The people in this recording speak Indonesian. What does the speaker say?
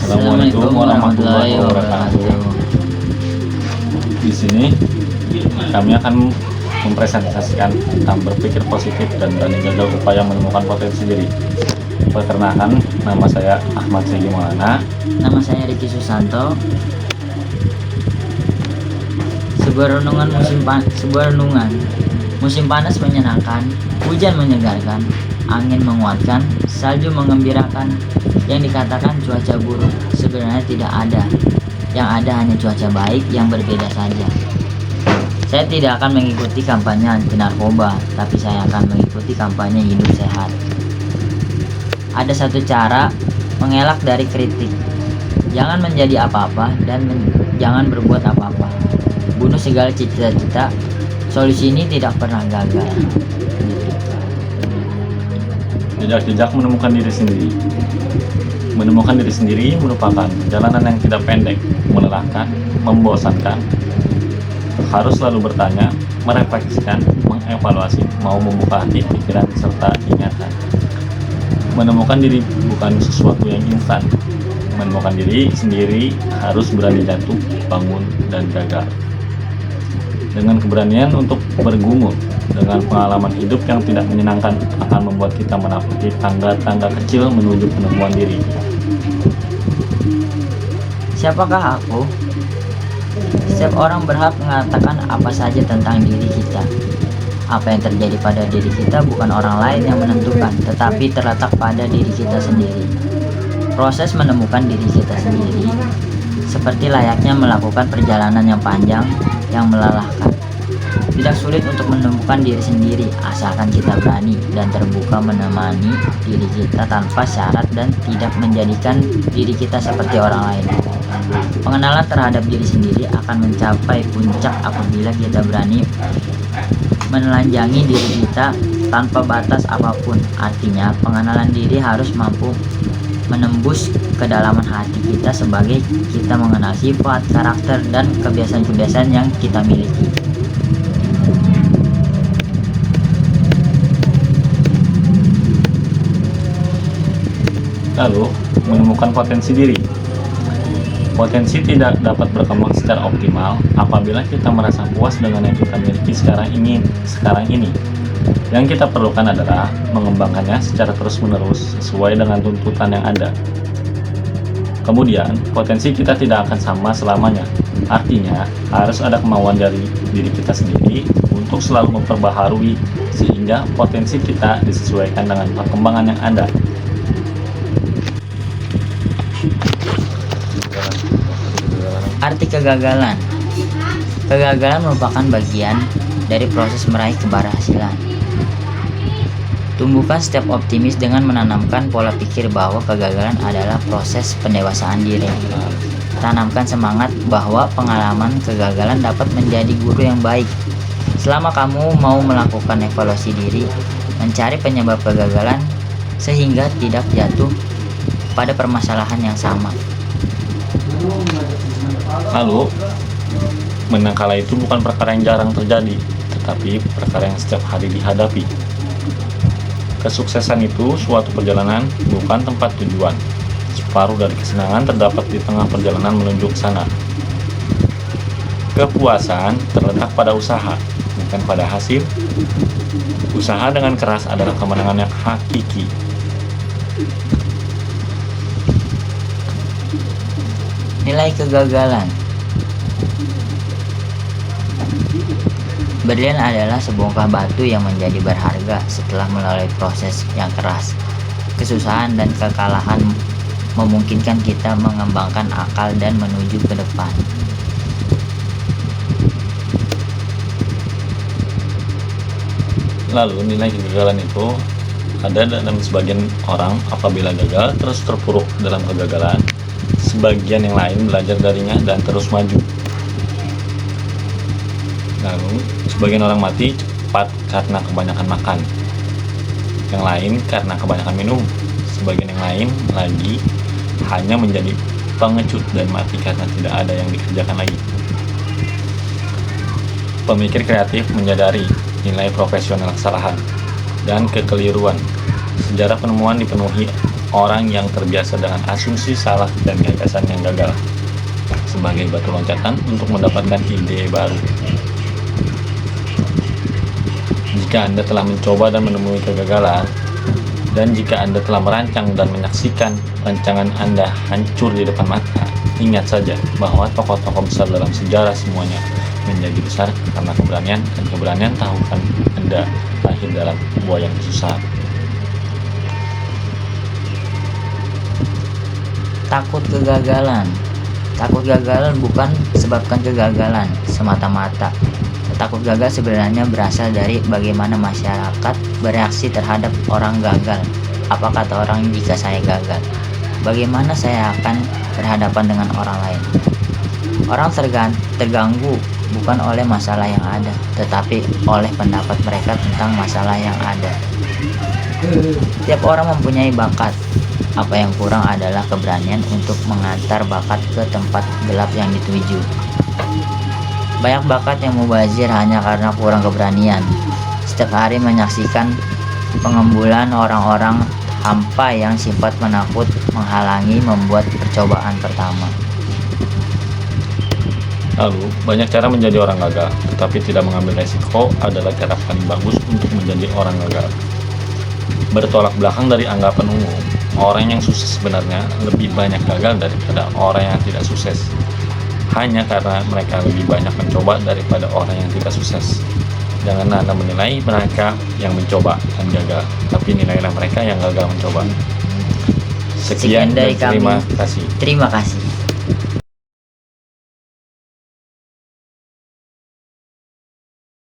Assalamualaikum warahmatullahi wabarakatuh. Di sini kami akan mempresentasikan tentang berpikir positif dan berani gagal upaya menemukan potensi diri. Perkenalkan, nama saya Ahmad Segi Maulana. Nama saya Riki Susanto. Sebuah renungan musim panas menyenangkan, hujan menyegarkan, angin menguatkan, salju mengembirakan. Yang dikatakan cuaca buruk sebenarnya tidak ada. Yang ada hanya cuaca baik yang berbeda saja. Saya tidak akan mengikuti kampanye anti narkoba, tapi saya akan mengikuti kampanye hidup sehat. Ada satu cara mengelak dari kritik. Jangan menjadi apa-apa dan jangan berbuat apa-apa. Bunuh segala cita-cita. Solusi ini tidak pernah gagal. Jejak-jejak menemukan diri sendiri. Menemukan diri sendiri merupakan perjalanan yang tidak pendek, melelahkan, membosankan. Harus selalu bertanya, merefleksikan, mengevaluasi, mau membuka hati, pikiran, serta ingatan. Menemukan diri bukan sesuatu yang instan. Menemukan diri sendiri harus berani jatuh, bangun, dan gagal. Dengan keberanian untuk bergumul dengan pengalaman hidup yang tidak menyenangkan akan membuat kita menaiki tangga-tangga kecil menuju penemuan diri. Siapakah aku? Setiap orang berhak mengatakan apa saja tentang diri kita. Apa yang terjadi pada diri kita bukan orang lain yang menentukan, tetapi terletak pada diri kita sendiri. Proses menemukan diri kita sendiri seperti layaknya melakukan perjalanan yang panjang, yang melelahkan. Tidak sulit untuk menemukan diri sendiri, asalkan kita berani dan terbuka menemani diri kita tanpa syarat dan tidak menjadikan diri kita seperti orang lain. Pengenalan terhadap diri sendiri akan mencapai puncak apabila kita berani menelanjangi diri kita tanpa batas apapun. Artinya, pengenalan diri harus mampu menembus kedalaman hati kita sebagai kita mengenal sifat, karakter, dan kebiasaan-kebiasaan yang kita miliki. Lalu, menemukan potensi diri. Potensi tidak dapat berkembang secara optimal apabila kita merasa puas dengan yang kita miliki sekarang ini. Yang kita perlukan adalah mengembangkannya secara terus-menerus sesuai dengan tuntutan yang ada. Kemudian, potensi kita tidak akan sama selamanya. Artinya, harus ada kemauan dari diri kita sendiri untuk selalu memperbaharui sehingga potensi kita disesuaikan dengan perkembangan yang ada. Arti kegagalan. Kegagalan merupakan bagian dari proses meraih keberhasilan. Tumbuhkan setiap optimis dengan menanamkan pola pikir bahwa kegagalan adalah proses pendewasaan diri. Tanamkan semangat bahwa pengalaman kegagalan dapat menjadi guru yang baik. Selama kamu mau melakukan evaluasi diri, mencari penyebab kegagalan sehingga tidak jatuh pada permasalahan yang sama. Lalu, menang kalah itu bukan perkara yang jarang terjadi, tetapi perkara yang setiap hari dihadapi. Kesuksesan itu suatu perjalanan, bukan tempat tujuan. Separuh dari kesenangan terdapat di tengah perjalanan menuju ke sana. Kepuasan terletak pada usaha, bukan pada hasil. Usaha dengan keras adalah kemenangan yang hakiki. Nilai kegagalan. Berlian adalah sebongkah batu yang menjadi berharga setelah melalui proses yang keras. Kesusahan dan kekalahan memungkinkan kita mengembangkan akal dan menuju ke depan. Lalu, nilai kegagalan itu ada dalam sebagian orang apabila gagal terus terpuruk dalam kegagalan. Sebagian yang lain belajar darinya dan terus maju. Lalu, sebagian orang mati cepat karena kebanyakan makan. Yang lain karena kebanyakan minum. Sebagian yang lain lagi hanya menjadi pengecut dan mati karena tidak ada yang dikerjakan lagi. Pemikir kreatif menyadari nilai profesional kesalahan dan kekeliruan. Sejarah penemuan dipenuhi orang yang terbiasa dengan asumsi salah dan gagasan yang gagal sebagai batu loncatan untuk mendapatkan ide baru. Jika Anda telah mencoba dan menemui kegagalan, dan jika Anda telah merancang dan menyaksikan rancangan Anda hancur di depan mata, ingat saja bahwa tokoh-tokoh besar dalam sejarah semuanya menjadi besar karena keberanian, dan keberanian tahukan Anda lahir dalam buah yang susah. Takut kegagalan. Takut gagalan bukan sebabkan kegagalan semata-mata. Takut gagal sebenarnya berasal dari bagaimana masyarakat bereaksi terhadap orang gagal. Apa kata orang jika saya gagal? Bagaimana saya akan berhadapan dengan orang lain? Orang terganggu bukan oleh masalah yang ada, tetapi oleh pendapat mereka tentang masalah yang ada. Tiap orang mempunyai bakat. Apa yang kurang adalah keberanian untuk mengantar bakat ke tempat gelap yang dituju. Banyak bakat yang mubazir hanya karena kurang keberanian. Setiap hari menyaksikan pengembulan orang-orang hampa yang sifat menakut menghalangi membuat percobaan pertama. Lalu, banyak cara menjadi orang gagal, tetapi tidak mengambil resiko adalah cara paling bagus untuk menjadi orang gagal. Bertolak belakang dari anggapan umum, orang yang sukses sebenarnya lebih banyak gagal daripada orang yang tidak sukses. Hanya karena mereka lebih banyak mencoba daripada orang yang tidak sukses. Jangan Anda menilai mereka yang mencoba dan gagal, tapi nilailah mereka yang gagal mencoba. Sekian dari kami. Terima kasih. Terima kasih.